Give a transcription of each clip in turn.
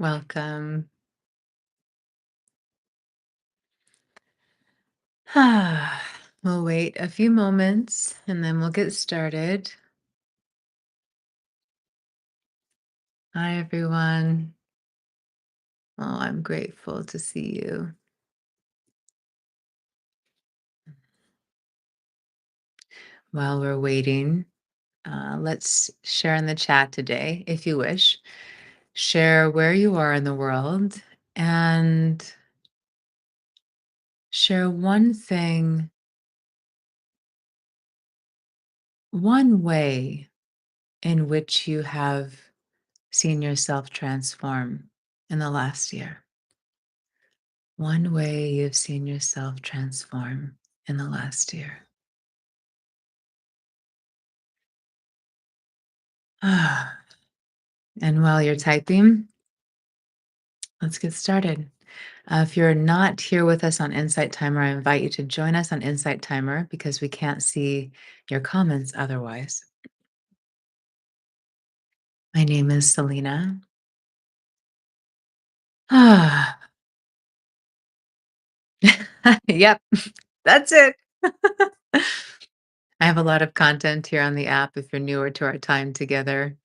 Welcome. We'll wait a few moments and then we'll get started. Hi, everyone. Oh, I'm grateful to see you. While we're waiting, let's share in the chat today, if you wish. Share where you are in the world and share one thing, one way in which you have seen yourself transform in the last year. One way you've seen yourself transform in the last year. And while you're typing, let's get started. If you're not here with us on Insight Timer, I invite you to join us on Insight Timer because we can't see your comments otherwise. My name is Selena. Yep, that's it. I have a lot of content here on the app if you're newer to our time together.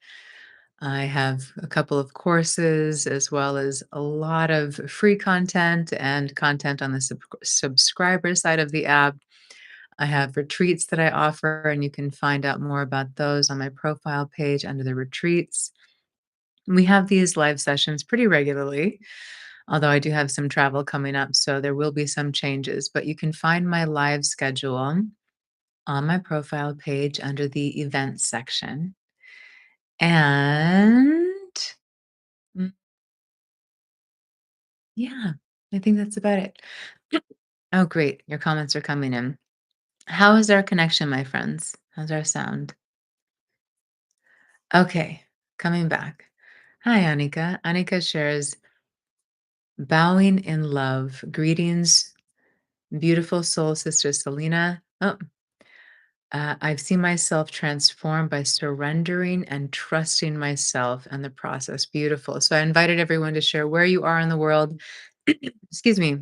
I have a couple of courses as well as a lot of free content and content on the subscriber side of the app. I have retreats that I offer, and you can find out more about those on my profile page under the retreats. We have these live sessions pretty regularly, although I do have some travel coming up, so there will be some changes. But you can find my live schedule on my profile page under the events section. And mm, yeah, I think that's about it. Oh, great. Your comments are coming in. How is our connection, my friends? How's our sound? Okay, coming back. Hi, Anika. Anika shares bowing in love. Greetings, beautiful soul sister Selena. Oh, I've seen myself transform by surrendering and trusting myself and the process. Beautiful. So I invited everyone to share where you are in the world. Excuse me.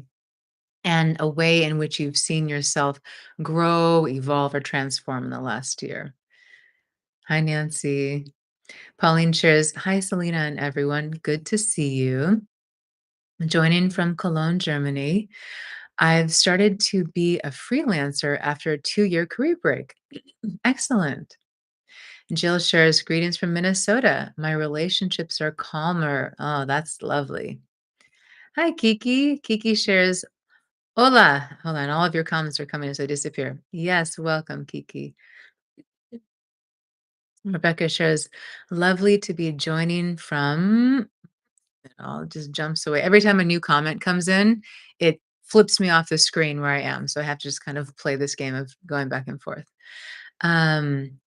And a way in which you've seen yourself grow, evolve, or transform in the last year. Hi, Nancy. Pauline shares, hi, Selena and everyone. Good to see you. Joining from Cologne, Germany. I've started to be a freelancer after a 2-year career break. Excellent. Jill shares, greetings from Minnesota. My relationships are calmer. Oh, that's lovely. Hi, Kiki. Kiki shares, hola. Hold on. All of your comments are coming as I disappear. Yes, welcome, Kiki. Rebecca shares, lovely to be joining from, it all just jumps away. Every time a new comment comes in, it flips me off the screen where I am. So I have to just kind of play this game of going back and forth. Um,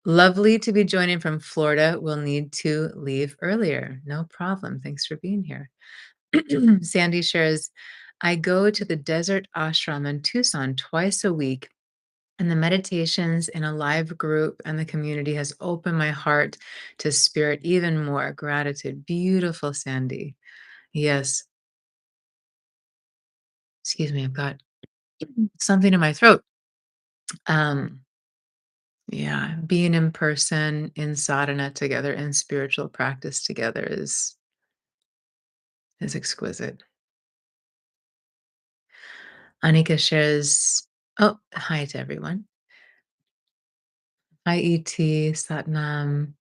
Lovely to be joining from Florida. We'll need to leave earlier. No problem. Thanks for being here. Sandy shares, I go to the desert ashram in Tucson twice a week, and the meditations in a live group and the community has opened my heart to spirit even more. Gratitude. Beautiful, Sandy. Yes. Excuse me. I've got something in my throat. Um, yeah, being in person, in sadhana together, in spiritual practice together is exquisite. Anika shares, oh, hi to everyone. Hi, ET, Satnam.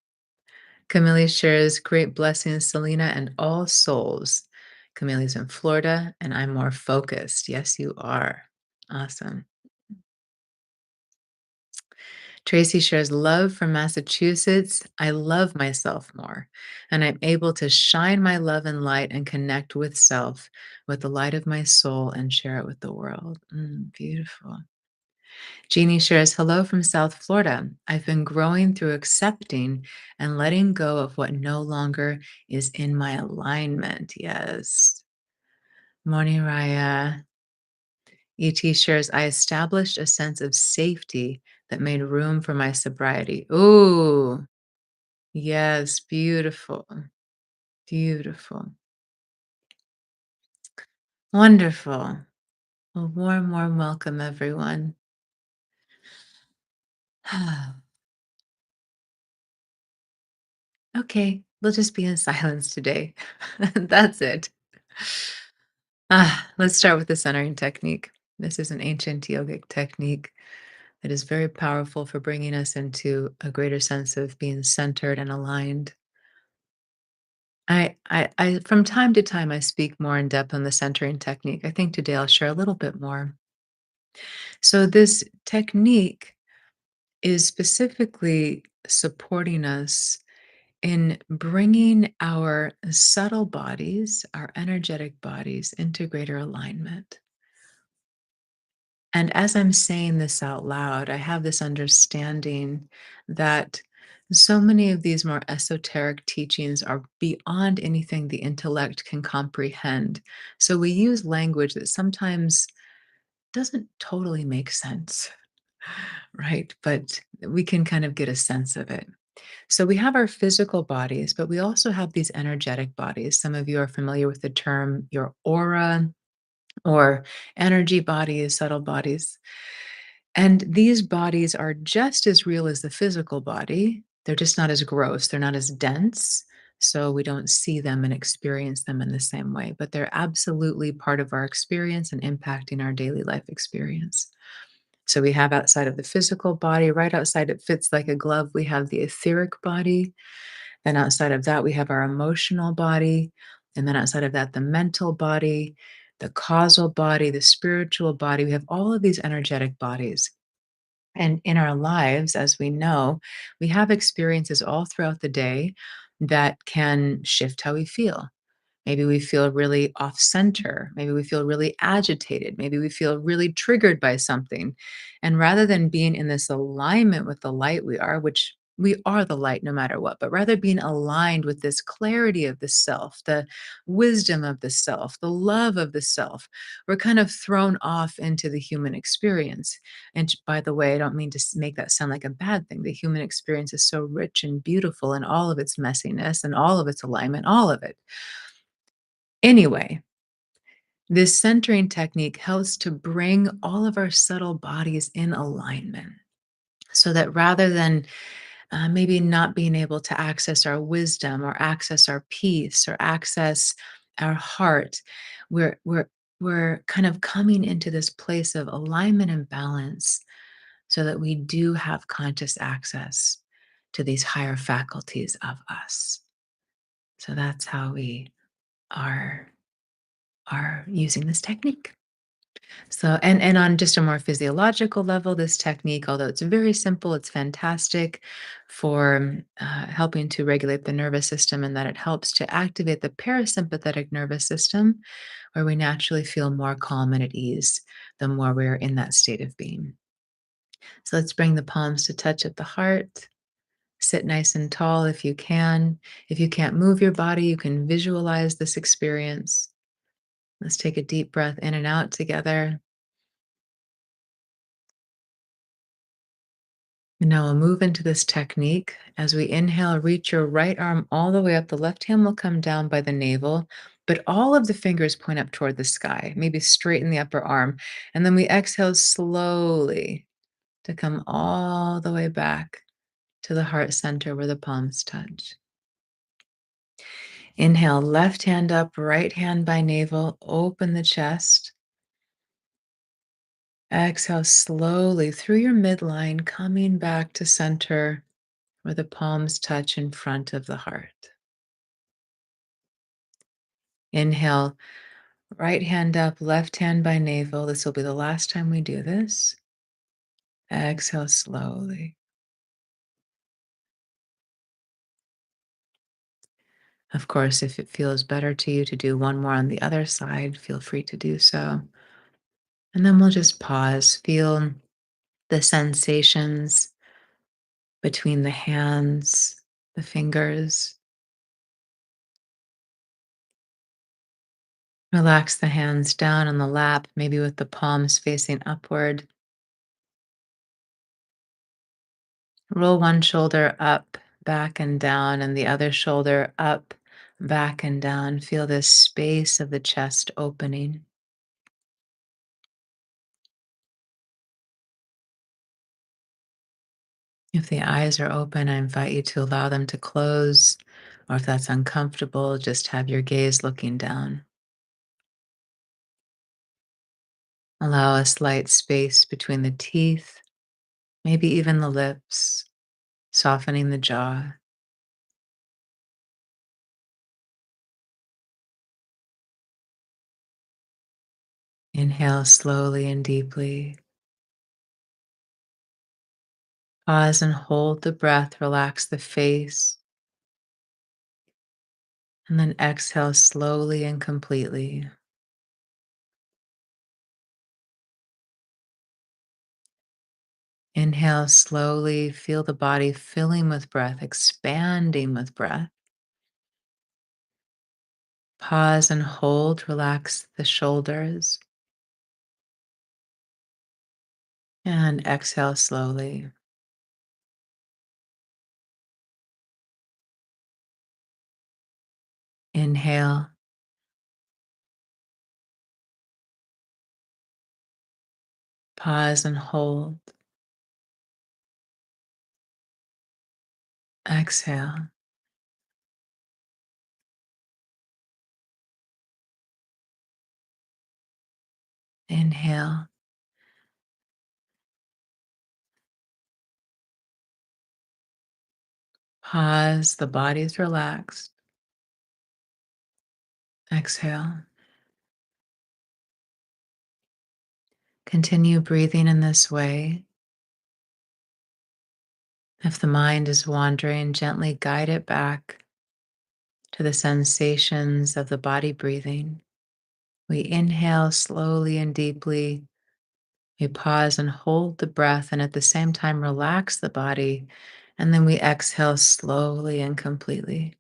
Camille shares, great blessings, Selena, and all souls. Camille's in Florida, and I'm more focused. Yes, you are. Awesome. Tracy shares love from Massachusetts. I love myself more, and I'm able to shine my love and light and connect with self, with the light of my soul, and share it with the world. Beautiful. Jeannie shares, hello from South Florida. I've been growing through accepting and letting go of what no longer is in my alignment. Yes. Morning, Raya. ET shares, I established a sense of safety that made room for my sobriety. Ooh, yes, beautiful. Beautiful. Wonderful. A warm, warm welcome, everyone. Okay, we'll just be in silence today. That's it. Let's start with the centering technique. This is an ancient yogic technique that is very powerful for bringing us into a greater sense of being centered and aligned. From time to time, I speak more in depth on the centering technique. I think today I'll share a little bit more. So, this technique is specifically supporting us in bringing our subtle bodies, our energetic bodies, into greater alignment. And as I'm saying this out loud, I have this understanding that so many of these more esoteric teachings are beyond anything the intellect can comprehend. So we use language that sometimes doesn't totally make sense, right? But we can kind of get a sense of it. So we have our physical bodies, but we also have these energetic bodies. Some of you are familiar with the term your aura or energy bodies, subtle bodies. And these bodies are just as real as the physical body. They're just not as gross, they're not as dense. So we don't see them and experience them in the same way, but they're absolutely part of our experience and impacting our daily life experience. So we have outside of the physical body, right outside it fits like a glove, we have the etheric body. Then outside of that, we have our emotional body. And then outside of that, the mental body, the causal body, the spiritual body. We have all of these energetic bodies. And in our lives, as we know, we have experiences all throughout the day that can shift how we feel. Maybe we feel really off center. Maybe we feel really agitated. Maybe we feel really triggered by something. And rather than being in this alignment with the light we are, which we are the light no matter what, but rather being aligned with this clarity of the self, the wisdom of the self, the love of the self, we're kind of thrown off into the human experience. And by the way, I don't mean to make that sound like a bad thing. The human experience is so rich and beautiful in all of its messiness and all of its alignment, all of it. Anyway, this centering technique helps to bring all of our subtle bodies in alignment so that rather than maybe not being able to access our wisdom or access our peace or access our heart, we're kind of coming into this place of alignment and balance so that we do have conscious access to these higher faculties of us. So that's how we are are using this technique. So, and on just a more physiological level, this technique, although it's very simple, it's fantastic for helping to regulate the nervous system, and that it helps to activate the parasympathetic nervous system, where we naturally feel more calm and at ease the more we're in that state of being. So let's bring the palms to touch at the heart. Sit nice and tall if you can. If you can't move your body, you can visualize this experience. Let's take a deep breath in and out together. And now we'll move into this technique. As we inhale, reach your right arm all the way up. The left hand will come down by the navel, but all of the fingers point up toward the sky, maybe straighten the upper arm. And then we exhale slowly to come all the way back to the heart center where the palms touch. Inhale, left hand up, right hand by navel, open the chest. Exhale slowly through your midline, coming back to center where the palms touch in front of the heart. Inhale, right hand up, left hand by navel. This will be the last time we do this. Exhale slowly. Of course, if it feels better to you to do one more on the other side, feel free to do so. And then we'll just pause, feel the sensations between the hands, the fingers. Relax the hands down on the lap, maybe with the palms facing upward. Roll one shoulder up, back, and down, and the other shoulder up, back and down. Feel this space of the chest opening. If the eyes are open, I invite you to allow them to close, or if that's uncomfortable, just have your gaze looking down. Allow a slight space between the teeth, maybe even the lips, softening the jaw. Inhale slowly and deeply. Pause and hold the breath, relax the face, and then exhale slowly and completely. Inhale slowly, feel the body filling with breath, expanding with breath. Pause and hold, relax the shoulders, and exhale slowly. Inhale, pause and hold. Exhale, inhale, pause, the body is relaxed. Exhale. Continue breathing in this way. If the mind is wandering, gently guide it back to the sensations of the body breathing. We inhale slowly and deeply. We pause and hold the breath, and at the same time, relax the body. And then we exhale slowly and completely.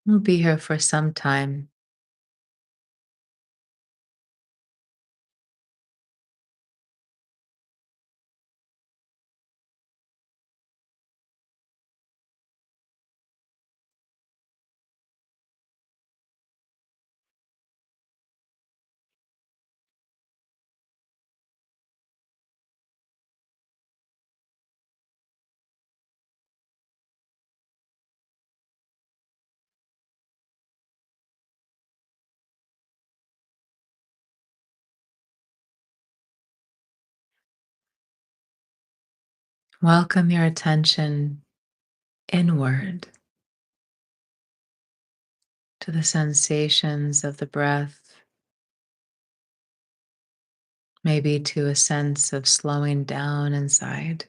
We'll be here for some time. Welcome your attention inward to the sensations of the breath, maybe to a sense of slowing down inside.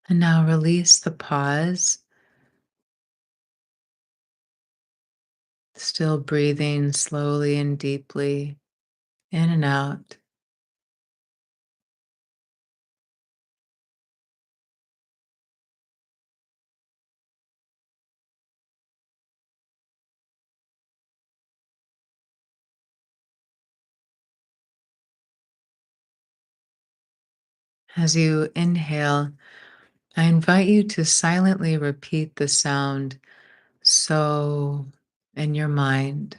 And now release the pause, still breathing slowly and deeply in and out. As you inhale, I invite you to silently repeat the sound so in your mind.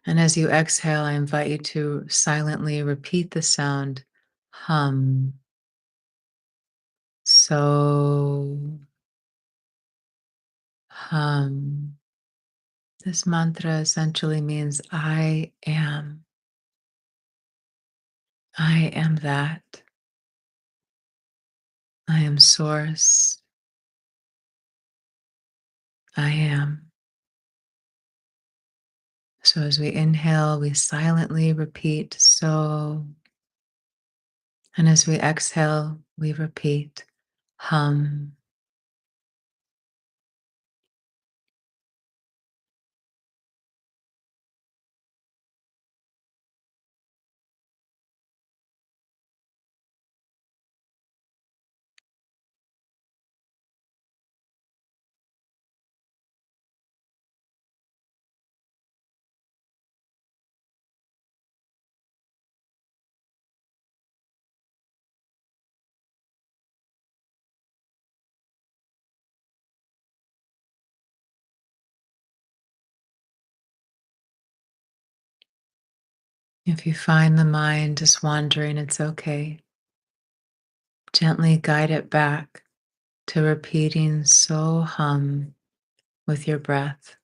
And as you exhale, I invite you to silently repeat the sound hum. So hum. This mantra essentially means I am. I am that. I am source. I am. So as we inhale, we silently repeat so. And as we exhale, we repeat hum. If you find the mind just wandering, it's okay. Gently guide it back to repeating so hum with your breath.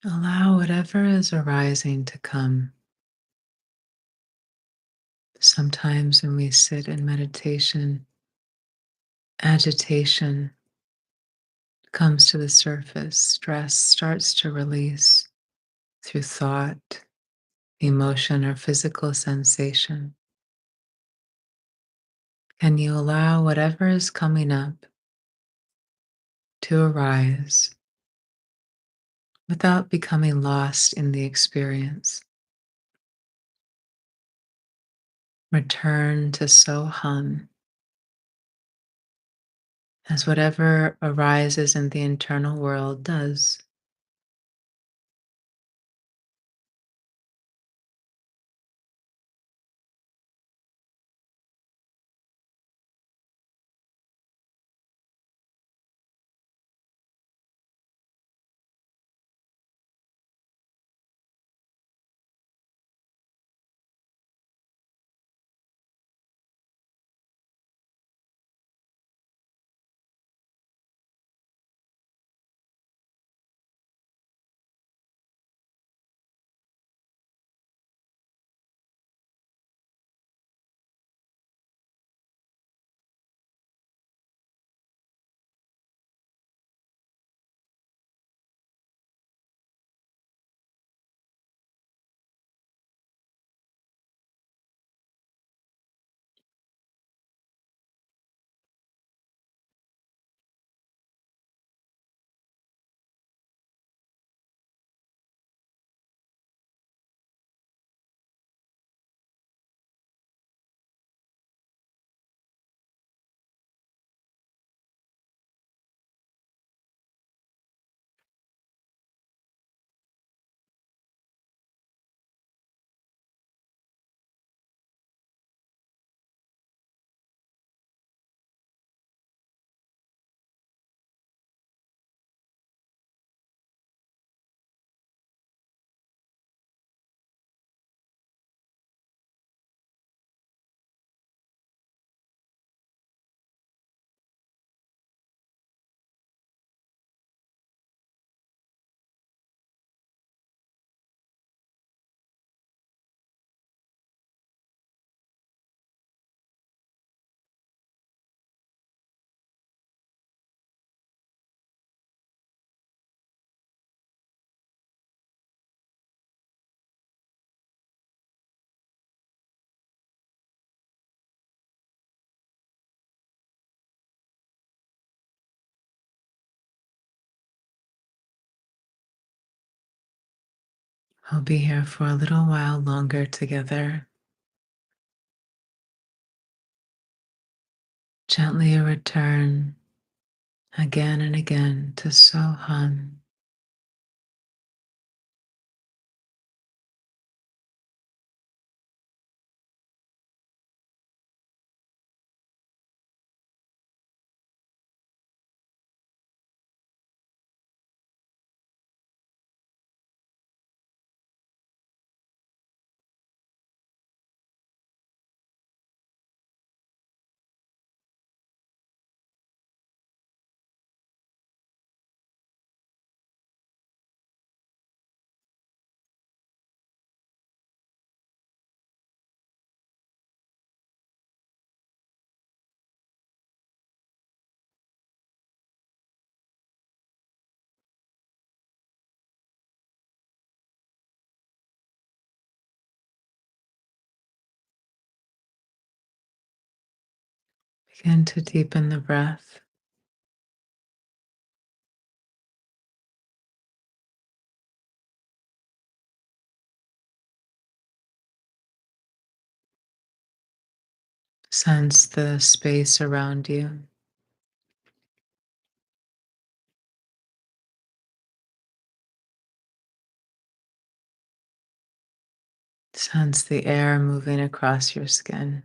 Allow whatever is arising to come. Sometimes when we sit in meditation, agitation comes to the surface, stress starts to release through thought, emotion, or physical sensation. Can you allow whatever is coming up to arise without becoming lost in the experience? Return to so hum as whatever arises in the internal world does. We'll be here for a little while longer together. Gently return again and again to Soham. Begin to deepen the breath. Sense the space around you. Sense the air moving across your skin.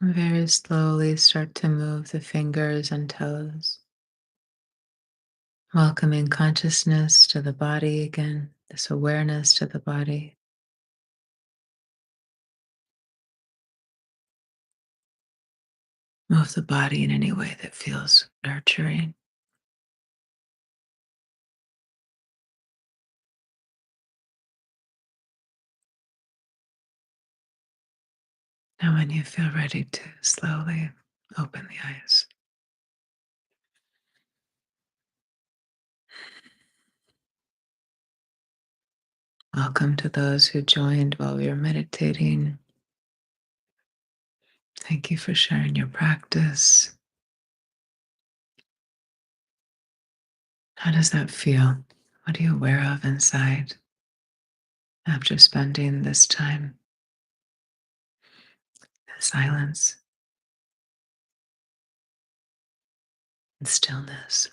Very slowly start to move the fingers and toes, welcoming consciousness to the body again, this awareness to the body. Move the body in any way that feels nurturing. And when you feel ready to slowly open the eyes. Welcome to those who joined while we were meditating. Thank you for sharing your practice. How does that feel? What are you aware of inside after spending this time in silence and stillness?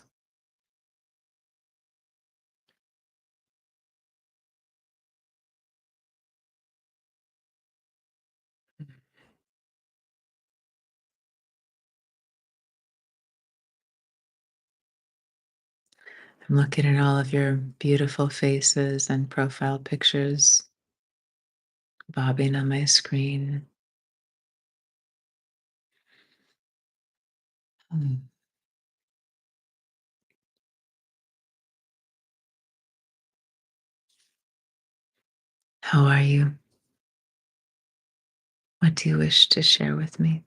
I'm looking at all of your beautiful faces and profile pictures bobbing on my screen. Hmm. How are you? What do you wish to share with me?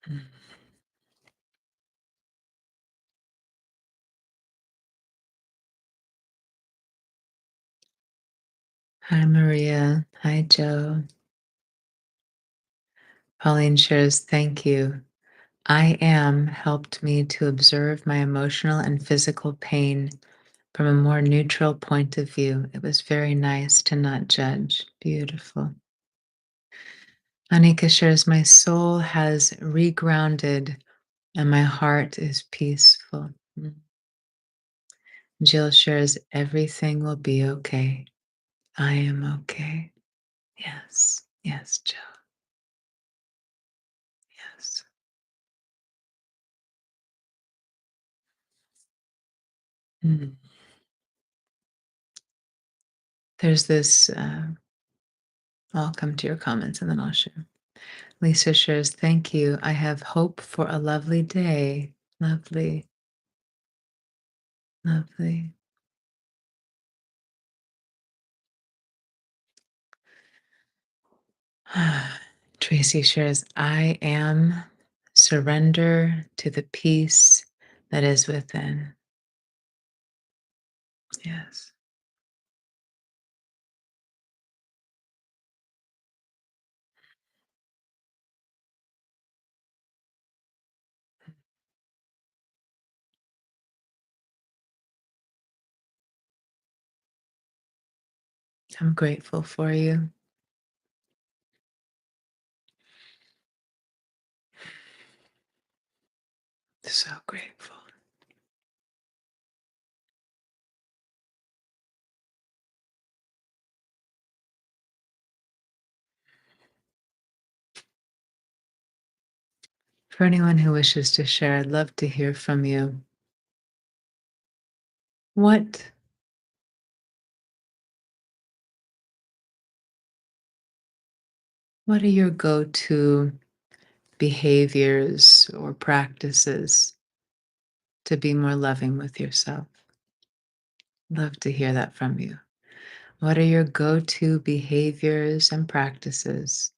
Mm. Hi, Maria. Hi, Joe. Pauline shares, thank you. I am helped me to observe my emotional and physical pain from a more neutral point of view. It was very nice to not judge. Beautiful. Anika shares, my soul has regrounded and my heart is peaceful. Mm. Jill shares, everything will be okay. I am okay. Yes, yes, Jill. Yes. Mm. There's this, I'll come to your comments and then I'll share. Lisa shares, thank you. I have hope for a lovely day. Lovely, lovely. Tracy shares, I am surrender to the peace that is within. Yes. I'm grateful for you. So grateful. For anyone who wishes to share, I'd love to hear from you. What what are your go-to behaviors or practices to be more loving with yourself? Love to hear that from you. What are your go-to behaviors and practices?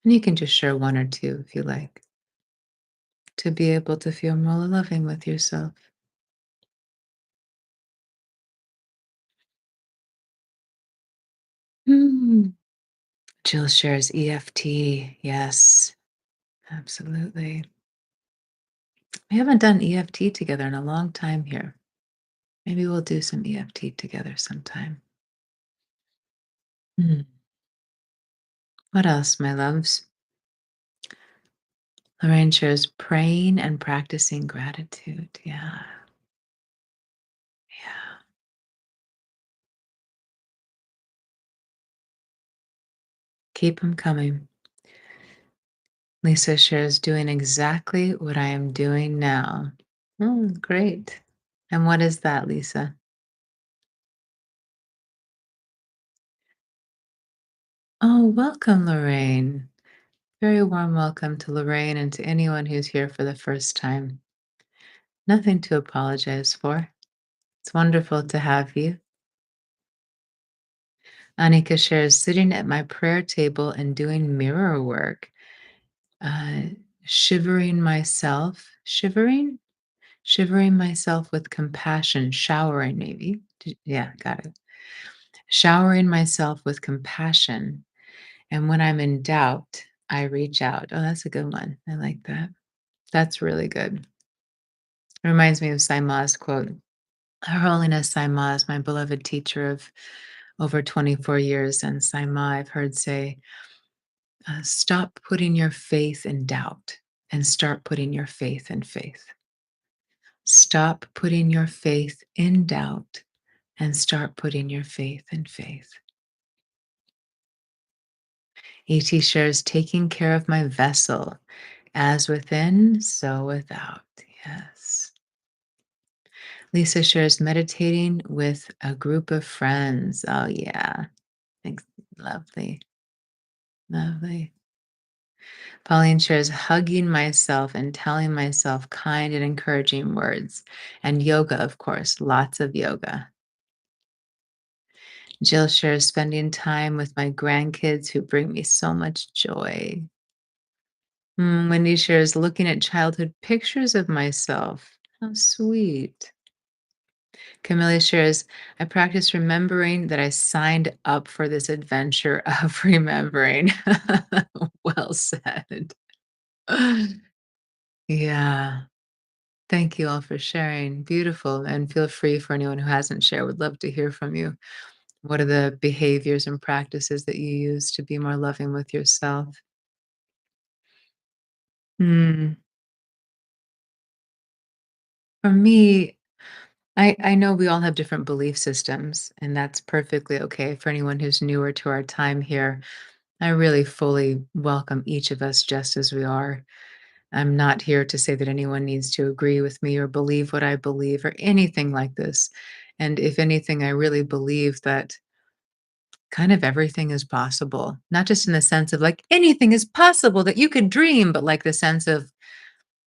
And you can just share one or two if you like, to be able to feel more loving with yourself. Hmm. Jill shares EFT. Yes, absolutely. We haven't done EFT together in a long time here. Maybe we'll do some EFT together sometime. Hmm. What else, my loves? Lorraine shares praying and practicing gratitude. Yeah, yeah. Keep them coming. Lisa shares doing exactly what I am doing now. Great. And what is that, Lisa? Oh, welcome, Lorraine. Very warm welcome to Lorraine and to anyone who's here for the first time. Nothing to apologize for. It's wonderful to have you. Anika shares sitting at my prayer table and doing mirror work, uh, shivering myself, shivering myself with compassion, showering maybe. Yeah, got it. Showering myself with compassion. And when I'm in doubt, I reach out. Oh, that's a good one. I like that. That's really good. It reminds me of Saima's quote. Her Holiness Saima is my beloved teacher of over 24 years. And Saima, I've heard say, stop putting your faith in doubt and start putting your faith in faith. Stop putting your faith in doubt and start putting your faith in faith. ET shares taking care of my vessel, as within, so without. Yes. Lisa shares meditating with a group of friends. Oh, yeah. Ex- Lovely. Lovely. Pauline shares hugging myself and telling myself kind and encouraging words. And yoga, of course, lots of yoga. Jill shares spending time with my grandkids who bring me so much joy. Wendy shares looking at childhood pictures of myself. How sweet. Camilla shares, I practice remembering that I signed up for this adventure of remembering. Well said. Yeah. Thank you all for sharing. Beautiful. And feel free for anyone who hasn't shared. Would love to hear from you. What are the behaviors and practices that you use to be more loving with yourself? Hmm. For me, I know we all have different belief systems, and that's perfectly okay. For anyone who's newer to our time here, I really fully welcome each of us just as we are. I'm not here to say that anyone needs to agree with me or believe what I believe or anything like this. And if anything, I really believe that kind of everything is possible, not just in the sense of like anything is possible that you could dream, but like the sense of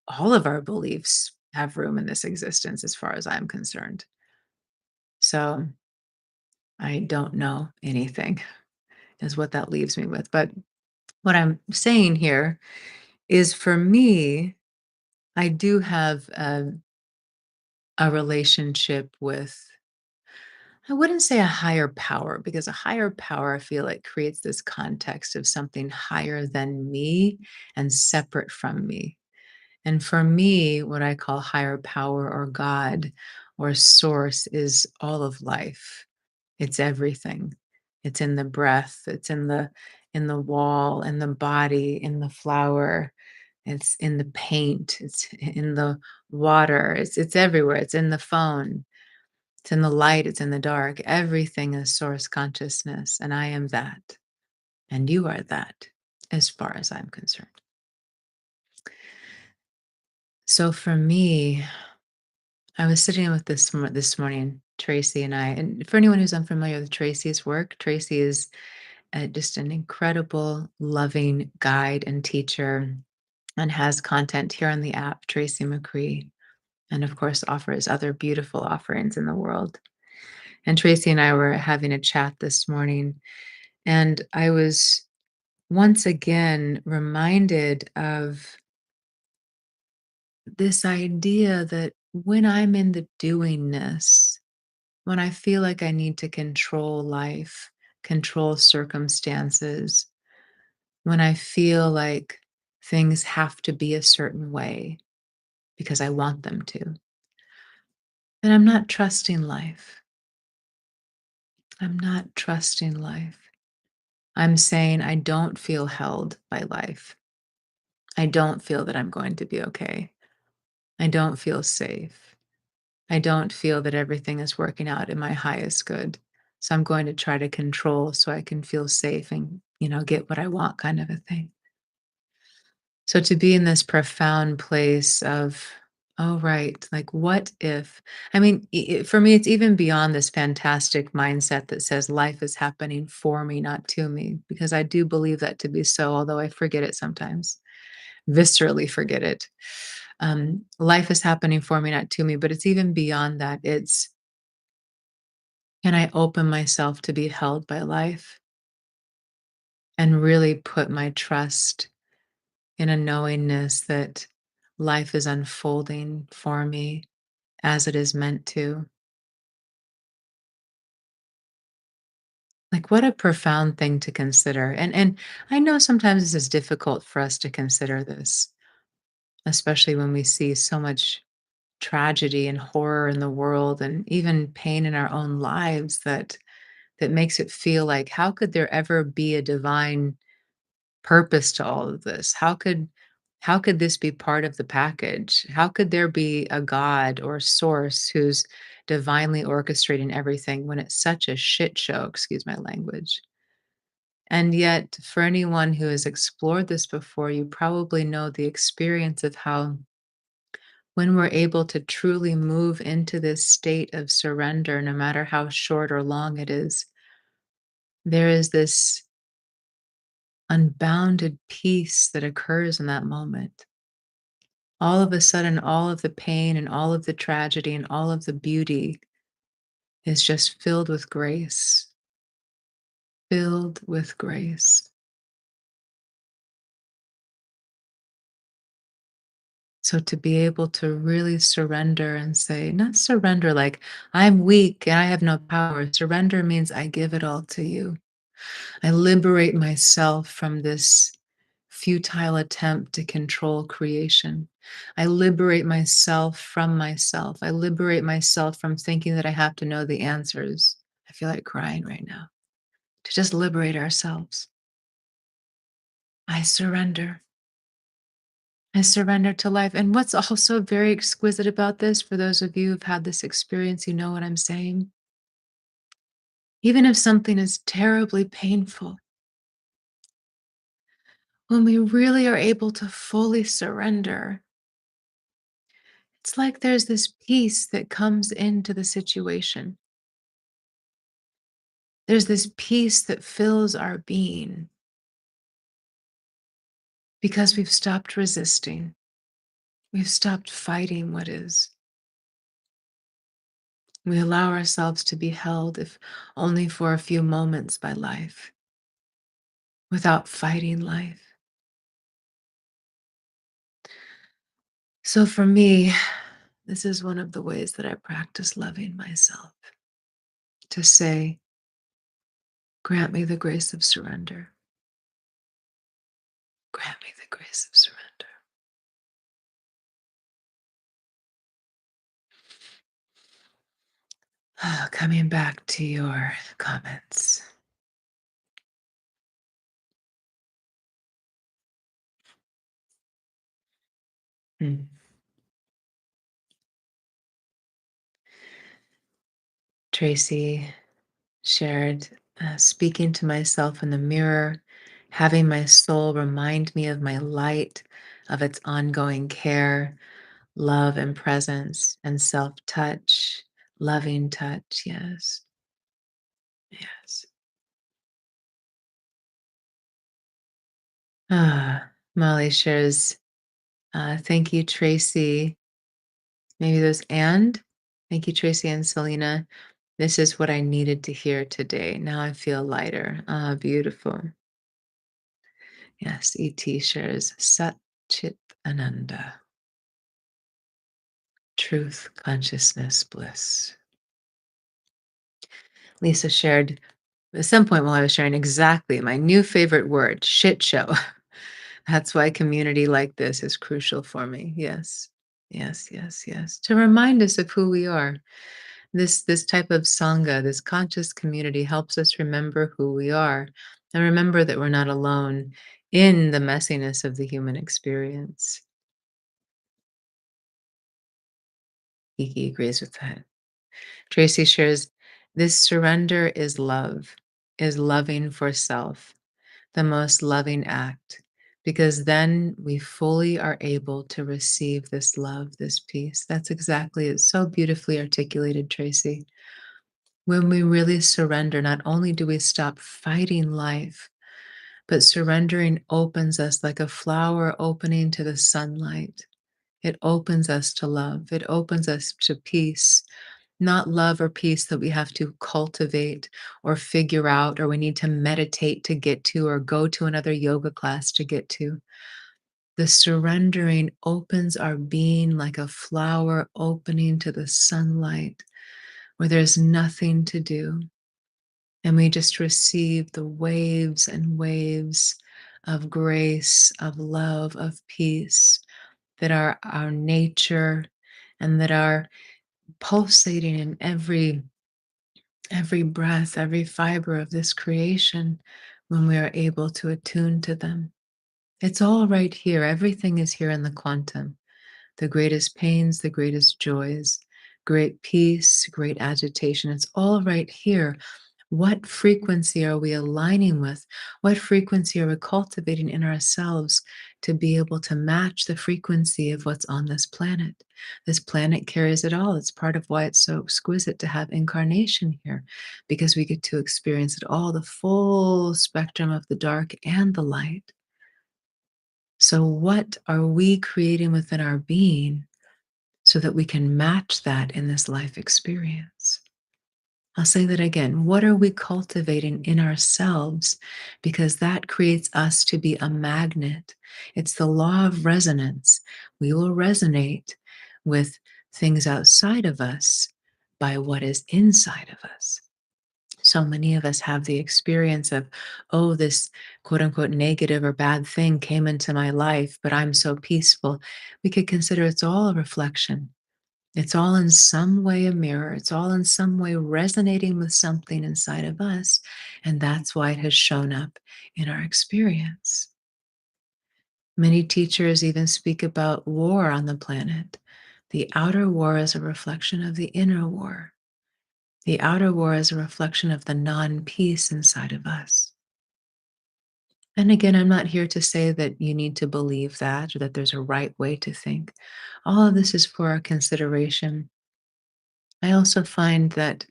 all of our beliefs have room in this existence as far as I'm concerned. So I don't know anything is what that leaves me with. But What I'm saying here is for me, I do have a relationship with, I wouldn't say a higher power, because a higher power, I feel like, creates this context of something higher than me and separate from me. And for me, what I call higher power or God or source is all of life. It's everything. It's in the breath, it's in the wall, in the body, in the flower, it's in the paint, it's in the water, it's everywhere. It's in the phone, it's in the light, it's in the dark. Everything is source consciousness, and I am that. And you are that, as far as I'm concerned. So for me, I was sitting with this morning, Tracy and I, and for anyone who's unfamiliar with Tracy's work, Tracy is just an incredible, loving guide and teacher, and has content here on the app, Tracy McCree, and of course offers other beautiful offerings in the world. And Tracy and I were having a chat this morning, and I was once again reminded of this idea that when I'm in the doingness, when I feel like I need to control life, control circumstances, when I feel like things have to be a certain way because I want them to, then I'm not trusting life. I'm not trusting life. I'm saying I don't feel held by life. I don't feel that I'm going to be okay. I don't feel safe. I don't feel that everything is working out in my highest good. So I'm going to try to control so I can feel safe and, get what I want, kind of a thing. So to be in this profound place of, oh, right, like what if? I mean, for me, it's even beyond this fantastic mindset that says life is happening for me, not to me, because I do believe that to be so, although I forget it sometimes, viscerally forget it. Life is happening for me, not to me, but it's even beyond that. It's, can I open myself to be held by life and really put my trust in a knowingness that life is unfolding for me as it is meant to? Like, what a profound thing to consider. And I know sometimes this is difficult for us to consider this, especially when we see so much tragedy and horror in the world and even pain in our own lives, that makes it feel like, how could there ever be a divine purpose to all of this? How could this be part of the package? How could there be a God or source who's divinely orchestrating everything when it's such a shit show, excuse my language? And yet, for anyone who has explored this before, you probably know the experience of how, when we're able to truly move into this state of surrender, no matter how short or long it is, there is this unbounded peace that occurs in that moment. All of a sudden, all of the pain and all of the tragedy and all of the beauty is just filled with grace, filled with grace. So to be able to really surrender and say, not surrender like I'm weak and I have no power. Surrender means I give it all to you. I liberate myself from this futile attempt to control creation. I liberate myself from myself. I liberate myself from thinking that I have to know the answers. I feel like crying right now. To just liberate ourselves. I surrender. I surrender to life. And what's also very exquisite about this, for those of you who've had this experience, you know what I'm saying. Even if something is terribly painful, when we really are able to fully surrender, it's like there's this peace that comes into the situation. There's this peace that fills our being because we've stopped resisting. We've stopped fighting what is. We allow ourselves to be held, if only for a few moments, by life. without fighting life. So for me, this is one of the ways that I practice loving myself, to say, grant me the grace of surrender. Grant me the grace of surrender. Coming back to your comments. Hmm. Tracy shared, speaking to myself in the mirror, having my soul remind me of my light, of its ongoing care, love and presence, and self touch, loving touch. Yes, yes. Molly shares, thank you, Tracy. Maybe there's and. Thank you, Tracy and Selena. This is what I needed to hear today. Now I feel lighter. Ah, beautiful. Yes, ET shares Sat Chit Ananda, truth, consciousness, bliss. Lisa shared at some point while I was sharing exactly my new favorite word, shit show. That's why community like this is crucial for me. Yes, yes, yes, yes. To remind us of who we are. This type of sangha, this conscious community helps us remember who we are and remember that we're not alone in the messiness of the human experience. Kiki agrees with that. Tracy shares, this surrender is love, is loving for self, the most loving act, because then we fully are able to receive this love, this peace. That's exactly it. So beautifully articulated, Tracy. When we really surrender, not only do we stop fighting life, but surrendering opens us like a flower opening to the sunlight. It opens us to love. It opens us to peace, not love or peace that we have to cultivate or figure out, or we need to meditate to get to, or go to another yoga class to get to. The surrendering opens our being like a flower opening to the sunlight where there's nothing to do. And we just receive the waves and waves of grace, of love, of peace that are our nature and that are pulsating in every breath, every fiber of this creation when we are able to attune to them. It's all right here. Everything is here in the quantum. The greatest pains, the greatest joys, great peace, great agitation. It's all right here. What frequency are we aligning with? What frequency are we cultivating in ourselves to be able to match the frequency of what's on this planet? This planet carries it all. It's part of why it's so exquisite to have incarnation here, because we get to experience it all, the full spectrum of the dark and the light. So, what are we creating within our being so that we can match that in this life experience? I'll say that again. What are we cultivating in ourselves? Because that creates us to be a magnet. It's the law of resonance. We will resonate with things outside of us by what is inside of us. So many of us have the experience of, oh, this quote unquote negative or bad thing came into my life, but I'm so peaceful. We could consider it's all a reflection. It's all in some way a mirror. It's all in some way resonating with something inside of us. And that's why it has shown up in our experience. Many teachers even speak about war on the planet. The outer war is a reflection of the inner war. The outer war is a reflection of the non peace inside of us. And again, I'm not here to say that you need to believe that or that there's a right way to think. All of this is for our consideration. I also find that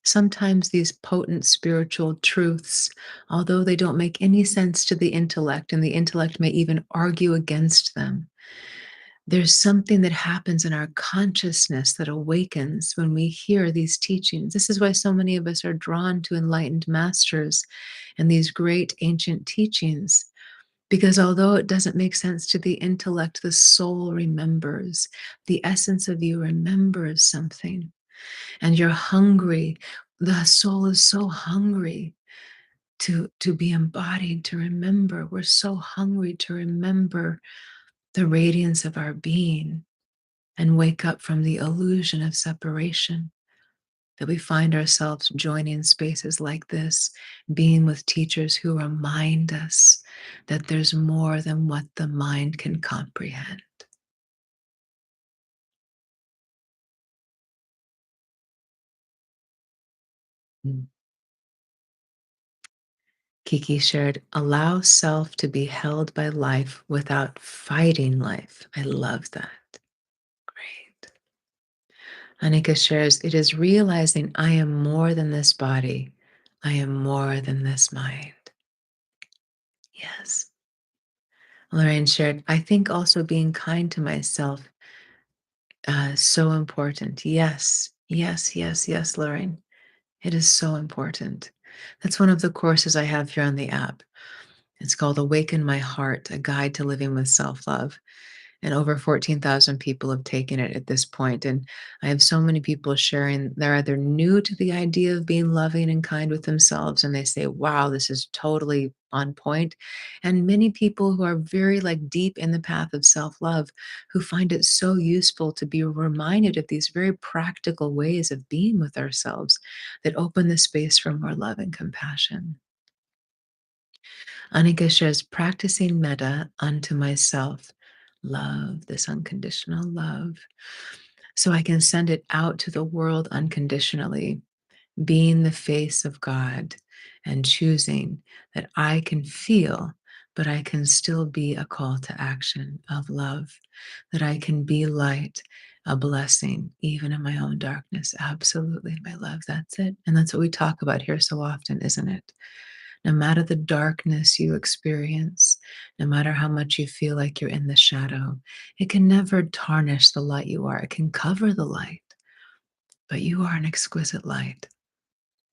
sometimes these potent spiritual truths, although they don't make any sense to the intellect, and the intellect may even argue against them, There's something that happens in our consciousness that awakens when we hear these teachings. This is why so many of us are drawn to enlightened masters and these great ancient teachings. Because although it doesn't make sense to the intellect, the soul remembers. The essence of you remembers something, and you're hungry. The soul is so hungry to be embodied, to remember. We're so hungry to remember the radiance of our being and wake up from the illusion of separation, that we find ourselves joining spaces like this, being with teachers who remind us that there's more than what the mind can comprehend. Mm. Kiki shared, allow self to be held by life without fighting life. I love that. Great. Anika shares, it is realizing I am more than this body. I am more than this mind. Yes. Lorraine shared, I think also being kind to myself so important. Yes, yes, yes, yes, Lorraine. It is so important. That's one of the courses I have here on the app. It's called Awaken My Heart, a guide to living with self love. And over 14,000 people have taken it at this point. And I have so many people sharing they're either new to the idea of being loving and kind with themselves, and they say, wow, this is totally on point. And many people who are very like deep in the path of self-love who find it so useful to be reminded of these very practical ways of being with ourselves that open the space for more love and compassion. Anika shares practicing metta unto myself, love, this unconditional love, so I can send it out to the world unconditionally, being the face of God and choosing that I can feel, but I can still be a call to action of love, that I can be light, a blessing, even in my own darkness. Absolutely, my love. That's it. And that's what we talk about here so often, isn't it? No matter the darkness you experience, no matter how much you feel like you're in the shadow, it can never tarnish the light you are. It can cover the light, but you are an exquisite light.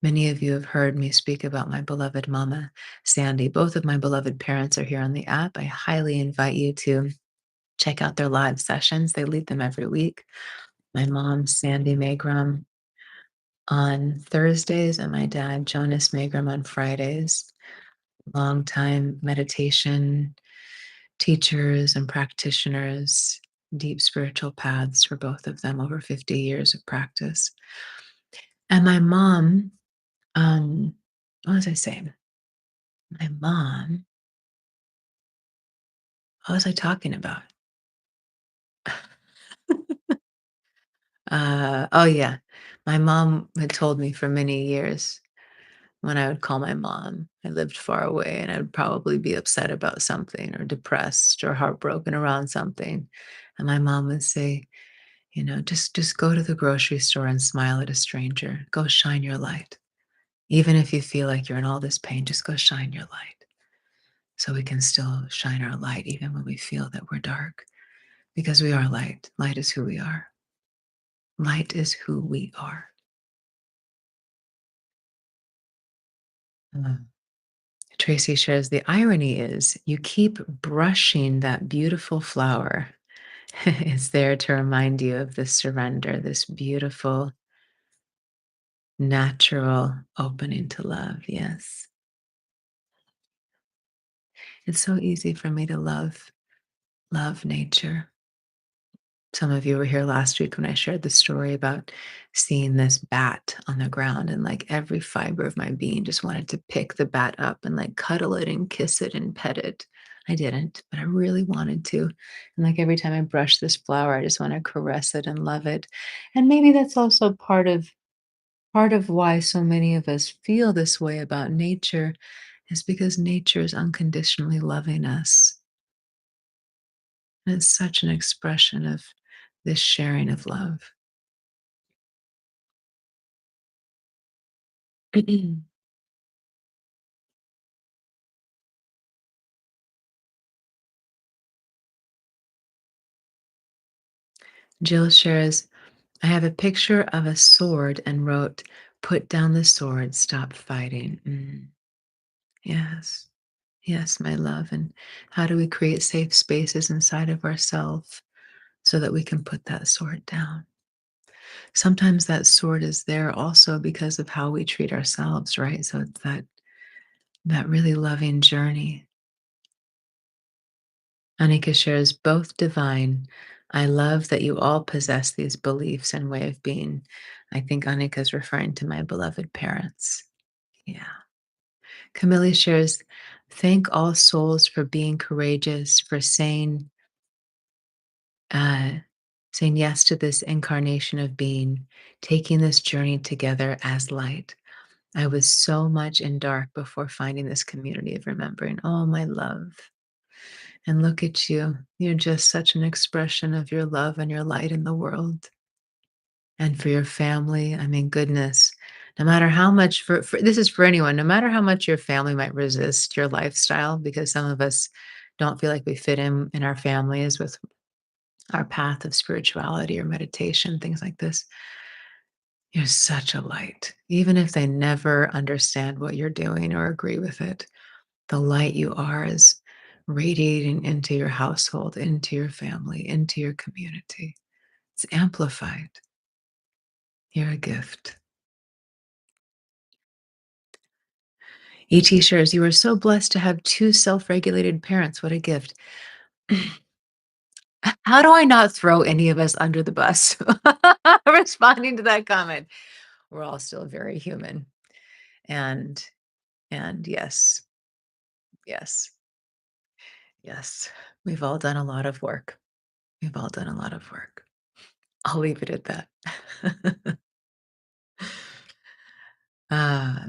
Many of you have heard me speak about my beloved mama, Sandy. Both of my beloved parents are here on the app. I highly invite you to check out their live sessions. They lead them every week. My mom, Sandy Magrum, on Thursdays, and my dad, Jonas Magrum, on Fridays. Longtime meditation teachers and practitioners, deep spiritual paths for both of them, over 50 years of practice. And my mom, what was I saying? My mom, what was I talking about? Oh, yeah. My mom had told me for many years when I would call my mom, I lived far away and I would probably be upset about something or depressed or heartbroken around something. And my mom would say, you know, just go to the grocery store and smile at a stranger. Go shine your light. Even if you feel like you're in all this pain, just go shine your light. So we can still shine our light even when we feel that we're dark. Because we are light. Light is who we are. Light is who we are. Mm. Tracy shares the irony is you keep brushing that beautiful flower. It's there to remind you of this surrender, this beautiful, natural opening to love. Yes. It's so easy for me to love nature. Some of you were here last week when I shared the story about seeing this bat on the ground, and like every fiber of my being just wanted to pick the bat up and like cuddle it and kiss it and pet it. I didn't, but I really wanted to. And like every time I brush this flower, I just want to caress it and love it. And maybe that's also part of why so many of us feel this way about nature is because nature is unconditionally loving us. And it's such an expression of this sharing of love. Jill shares, I have a picture of a sword and wrote, put down the sword, stop fighting. Yes. Yes, my love. And how do we create safe spaces inside of ourselves so that we can put that sword down? Sometimes that sword is there also because of how we treat ourselves, right? So it's that really loving journey. Anika shares both divine. I love that you all possess these beliefs and way of being. I think Anika is referring to my beloved parents. Yeah. Camille shares, thank all souls for being courageous, for uh, saying yes to this incarnation of being, taking this journey together as light. I was so much in dark before finding this community of remembering. Oh, my love. And look at you. You're just such an expression of your love and your light in the world. And for your family, I mean, goodness, no matter how much, for this is for anyone, no matter how much your family might resist your lifestyle, because some of us don't feel like we fit in our families with our path of spirituality or meditation, things like this. You're such a light. Even if they never understand what you're doing or agree with it, the light you are is radiating into your household, into your family, into your community. It's amplified. You're a gift. ET shares, you are so blessed to have two self regulated parents. What a gift. How do I not throw any of us under the bus? Responding to that comment. We're all still very human. And and yes, yes, yes. We've all done a lot of work. We've all done a lot of work. I'll leave it at that. Ah,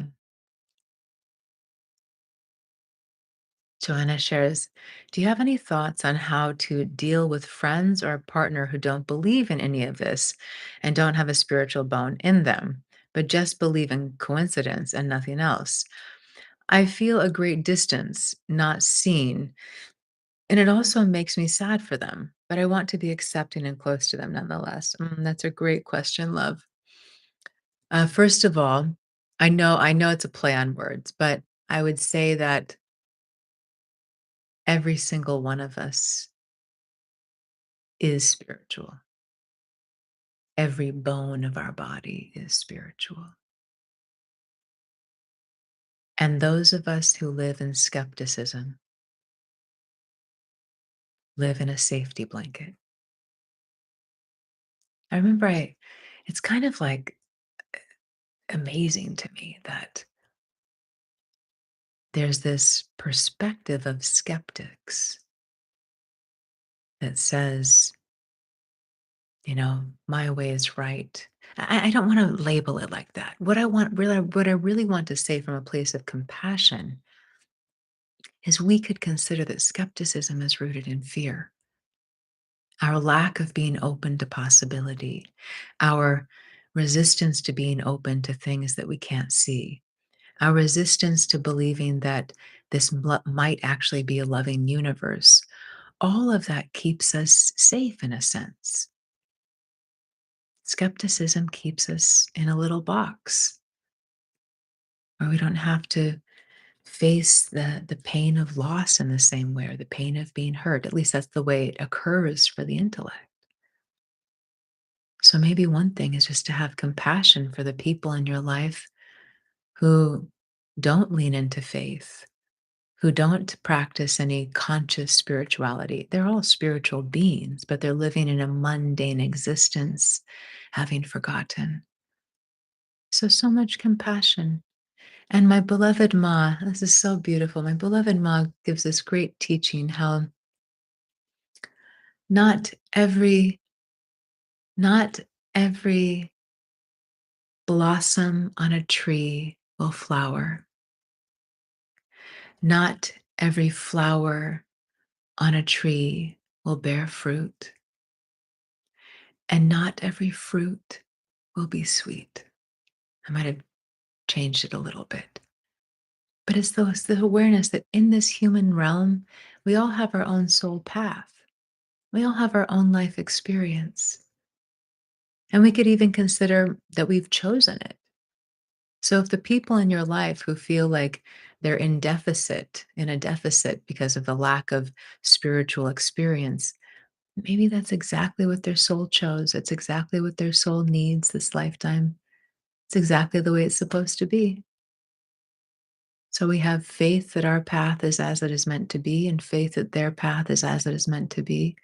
Joanna shares, do you have any thoughts on how to deal with friends or a partner who don't believe in any of this and don't have a spiritual bone in them, but just believe in coincidence and nothing else? I feel a great distance, not seen, and it also makes me sad for them, but I want to be accepting and close to them nonetheless. That's a great question, love. First of all, I know it's a play on words, but I would say that every single one of us is spiritual. Every bone of our body is spiritual. And those of us who live in skepticism live in a safety blanket. I remember it's kind of like amazing to me that there's this perspective of skeptics that says, my way is right. I don't want to label it like that. What I really want to say from a place of compassion is we could consider that skepticism is rooted in fear. Our lack of being open to possibility, our resistance to being open to things that we can't see, our resistance to believing that might actually be a loving universe, all of that keeps us safe in a sense. Skepticism keeps us in a little box where we don't have to face the pain of loss in the same way or the pain of being hurt. At least that's the way it occurs for the intellect. So maybe one thing is just to have compassion for the people in your life who don't lean into faith, who don't practice any conscious spirituality. They're all spiritual beings, but they're living in a mundane existence, having forgotten. So much compassion. And my beloved Ma, this is so beautiful. My beloved Ma gives this great teaching how not every not every blossom on a tree will flower. Not every flower on a tree will bear fruit, and not every fruit will be sweet. I might have changed it a little bit. But it's the awareness that in this human realm, we all have our own soul path. We all have our own life experience. And we could even consider that we've chosen it. So if the people in your life who feel like they're in a deficit because of the lack of spiritual experience, maybe that's exactly what their soul chose. It's exactly what their soul needs this lifetime. It's exactly the way it's supposed to be. So we have faith that our path is as it is meant to be, and faith that their path is as it is meant to be.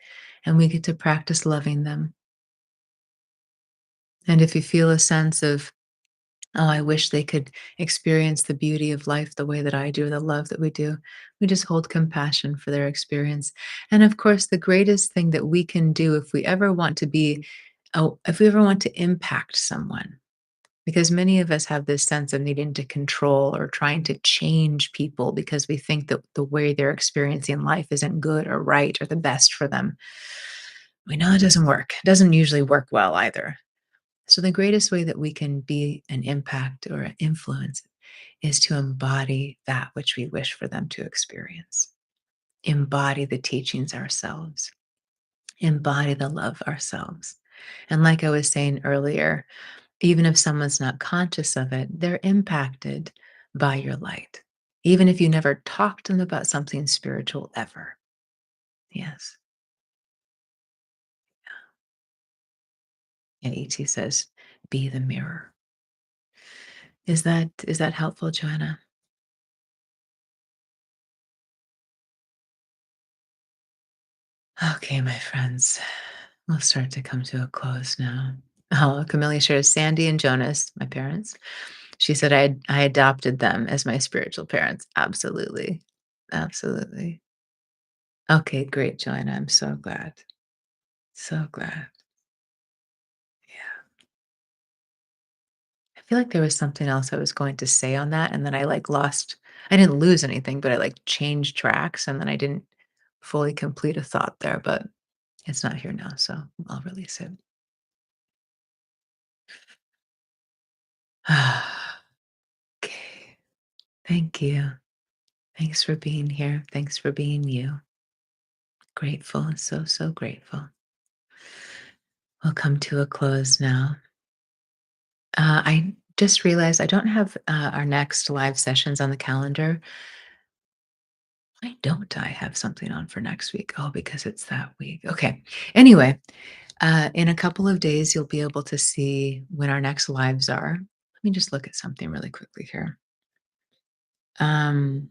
And we get to practice loving them. And if you feel a sense of, oh, I wish they could experience the beauty of life the way that I do, the love that we do, we just hold compassion for their experience. And of course, the greatest thing that we can do if we ever want to be, oh, if we ever want to impact someone, because many of us have this sense of needing to control or trying to change people because we think that the way they're experiencing life isn't good or right or the best for them. We know it doesn't work. It doesn't usually work well either. So, the greatest way that we can be an impact or an influence is to embody that which we wish for them to experience, embody the teachings ourselves, embody the love ourselves. And like I was saying earlier, even if someone's not conscious of it, they're impacted by your light. Even if you never talk to them about something spiritual ever. Yes. And ET says, be the mirror. Is that helpful, Joanna? Okay, my friends. We'll start to come to a close now. Oh, Camellia shares Sandy and Jonas, my parents. She said I adopted them as my spiritual parents. Absolutely. Absolutely. Okay, great, Joanna. I'm so glad. So glad. Yeah. I feel like there was something else I was going to say on that, and then I like lost I didn't lose anything, but I like changed tracks and then I didn't fully complete a thought there, but it's not here now, so I'll release it. Okay. Thank you. Thanks for being here. Thanks for being you. Grateful, so, so grateful. We'll come to a close now. I just realized I don't have our next live sessions on the calendar. Why don't I have something on for next week? Oh, because it's that week. Okay. Anyway, in a couple of days, you'll be able to see when our next lives are. Let me just look at something really quickly here. Um,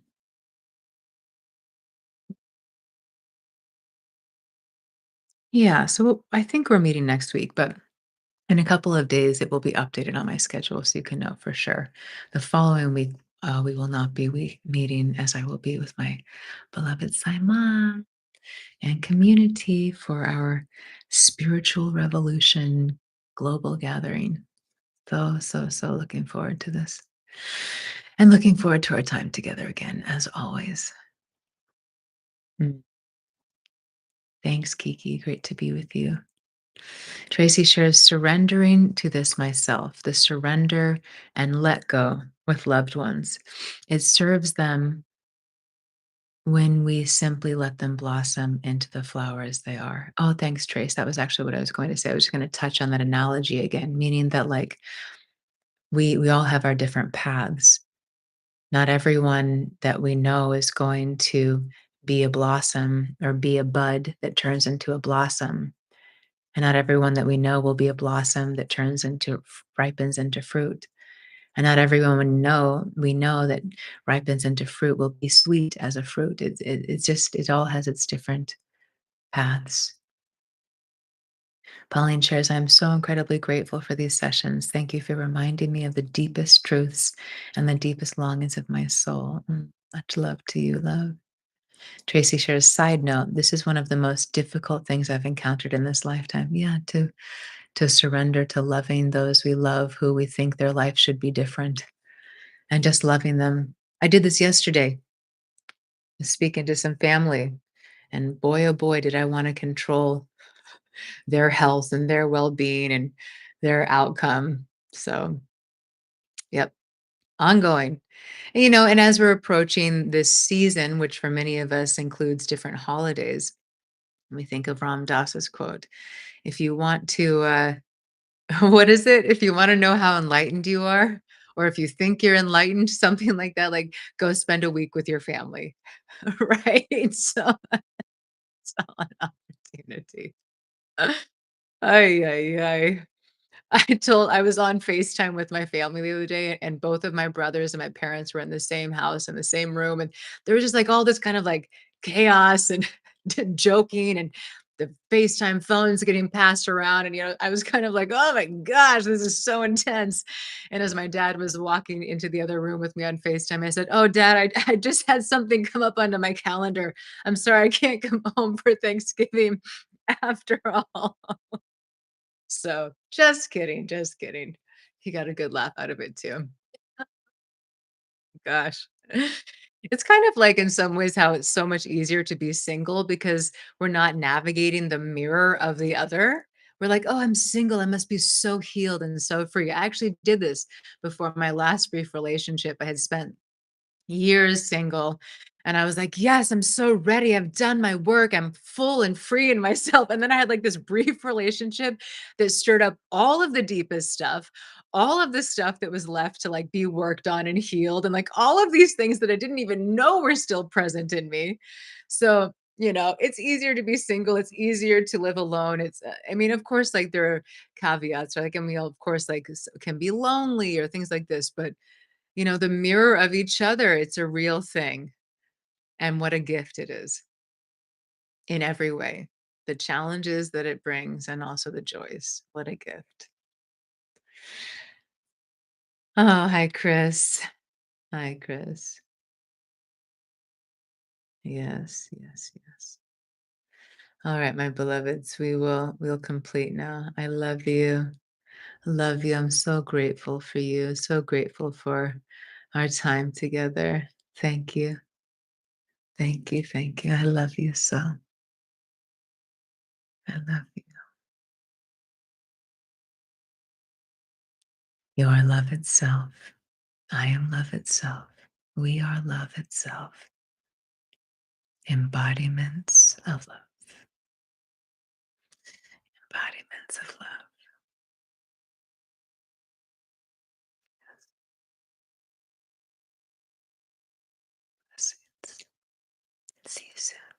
yeah, so I think we're meeting next week, but in a couple of days, it will be updated on my schedule so you can know for sure. The following week, we will not be meeting as I will be with my beloved Saima and community for our spiritual revolution global gathering. So, so, so looking forward to this and looking forward to our time together again, as always. Mm. Thanks, Kiki. Great to be with you. Tracy shares surrendering to this myself, the surrender and let go with loved ones. It serves them when we simply let them blossom into the flower as they are. Oh, thanks, Trace. That was actually what I was going to say. I was just going to touch on that analogy again, meaning that like we all have our different paths. Not everyone that we know is going to be a blossom or be a bud that turns into a blossom. And not everyone that we know will be a blossom that turns into ripens into fruit. And not everyone we know that ripens into fruit will be sweet as a fruit. It's just it all has its different paths. Pauline shares, I'm so incredibly grateful for these sessions. Thank you for reminding me of the deepest truths and the deepest longings of my soul. Much love to you, love. Tracy shares, side note, this is one of the most difficult things I've encountered in this lifetime. Yeah, to surrender to loving those we love who we think their life should be different and just loving them. I did this yesterday, speaking to some family, and boy, oh boy, did I want to control their health and their well being and their outcome. So, yep, ongoing. And as we're approaching this season, which for many of us includes different holidays, we think of Ram Dass's quote, if you want to What is it? If you wanna know how enlightened you are, or if you think you're enlightened, something like that, like, go spend a week with your family, right? So, it's all an opportunity. Ay, ay, ay. I was on FaceTime with my family the other day, and both of my brothers and my parents were in the same house, in the same room, and there was just, like, all this kind of, like, chaos and joking and the FaceTime phones getting passed around, and, I was kind of like, "Oh my gosh, this is so intense." And as my dad was walking into the other room with me on FaceTime, I said, "Oh, dad, I just had something come up onto my calendar. I'm sorry I can't come home for Thanksgiving after all." So, just kidding, just kidding. He got a good laugh out of it too. Gosh. It's kind of like in some ways how it's so much easier to be single because we're not navigating the mirror of the other. We're like, "Oh, I'm single. I must be so healed and so free." I actually did this before my last brief relationship. I had spent years single. And I was like, yes, I'm so ready. I've done my work. I'm full and free in myself. And then I had like this brief relationship that stirred up all of the deepest stuff, all of the stuff that was left to like be worked on and healed, and like all of these things that I didn't even know were still present in me. So, it's easier to be single. It's easier to live alone. I mean, of course, like there are caveats, right? Like, and we all, of course, like can be lonely or things like this, but the mirror of each other, it's a real thing. And what a gift it is in every way. The challenges that it brings and also the joys. What a gift. Oh, hi, Chris. Hi, Chris. Yes, yes, yes. All right, my beloveds, we'll complete now. I love you. Love you. I'm so grateful for you. So grateful for our time together. Thank you. Thank you. Thank you. I love you so. I love you. You are love itself. I am love itself. We are love itself. Embodiments of love. Embodiments of love. Blessings. See you soon.